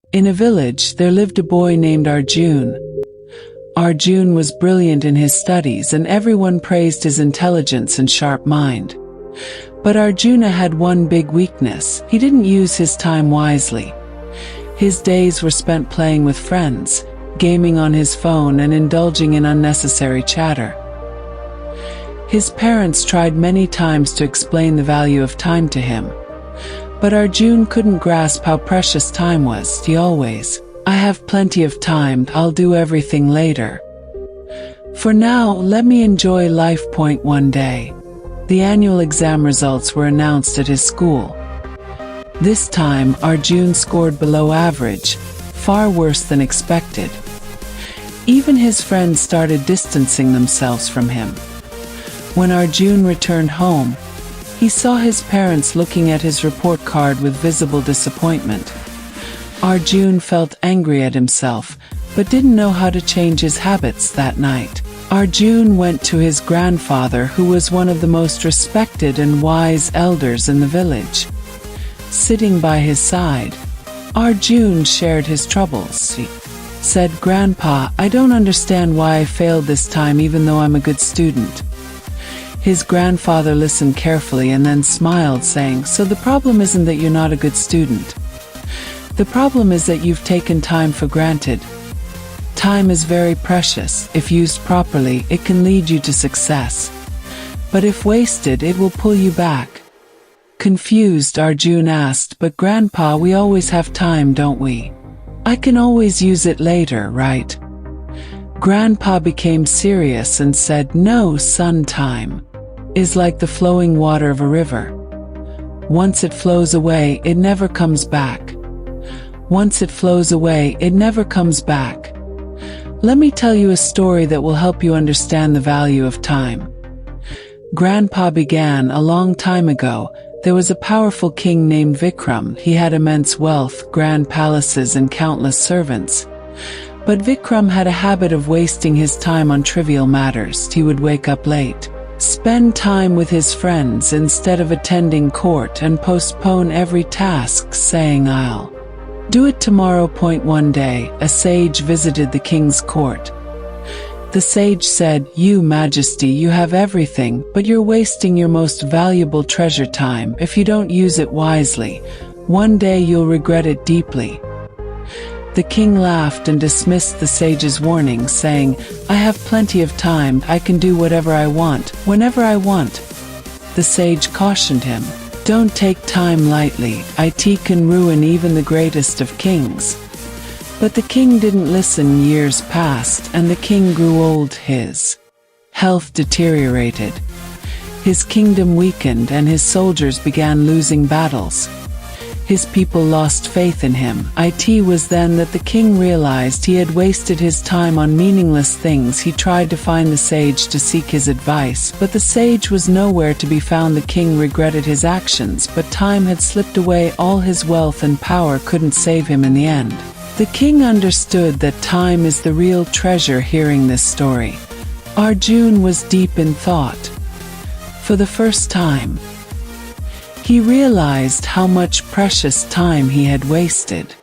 In a village, there lived a boy named Arjun. Arjun was brilliant in his studies and everyone praised his intelligence and sharp mind. But Arjuna had one big weakness: he didn't use his time wisely. His days were spent playing with friends, gaming on his phone and indulging in unnecessary chatter. His parents tried many times to explain the value of time to him. But Arjun couldn't grasp how precious time was. He always, "I have plenty of time, I'll do everything later. For now, let me enjoy life." One day, the annual exam results were announced at his school. This time, Arjun scored below average, far worse than expected. Even his friends started distancing themselves from him. When Arjun returned home, he saw his parents looking at his report card with visible disappointment. Arjun felt angry at himself, but didn't know how to change his habits that night. Arjun went to his grandfather, who was one of the most respected and wise elders in the village. Sitting by his side, Arjun shared his troubles. He said, "Grandpa, I don't understand why I failed this time even though I'm a good student." His grandfather listened carefully and then smiled, saying, "So the problem isn't that you're not a good student. The problem is that you've taken time for granted. Time is very precious. If used properly, it can lead you to success. But if wasted, it will pull you back." Confused, Arjun asked, "But Grandpa, we always have time, don't we? I can always use it later, right?" Grandpa became serious and said, "No, son, time is like the flowing water of a river. Once it flows away, it never comes back. Once it flows away, it never comes back. Let me tell you a story that will help you understand the value of time." Grandpa began, "A long time ago, there was a powerful king named Vikram. He had immense wealth, grand palaces and countless servants. But Vikram had a habit of wasting his time on trivial matters. He would wake up late, spend time with his friends instead of attending court, and postpone every task, saying, 'I'll do it tomorrow.' One day, a sage visited the king's court. The sage said, "You, Majesty, you have everything, but you're wasting your most valuable treasure, time. If you don't use it wisely, one day you'll regret it deeply." The king laughed and dismissed the sage's warning, saying, "I have plenty of time. I can do whatever I want, whenever I want." The sage cautioned him, "Don't take time lightly. It can ruin even the greatest of kings." But the king didn't listen. Years passed, and the king grew old. His health deteriorated. His kingdom weakened, and his soldiers began losing battles. His people lost faith in him. It was then that the king realized he had wasted his time on meaningless things. He tried to find the sage to seek his advice, but the sage was nowhere to be found. The king regretted his actions, but time had slipped away. All his wealth and power couldn't save him in the end. The king understood that time is the real treasure. Hearing this story, Arjun was deep in thought. For the first time, he realized how much precious time he had wasted.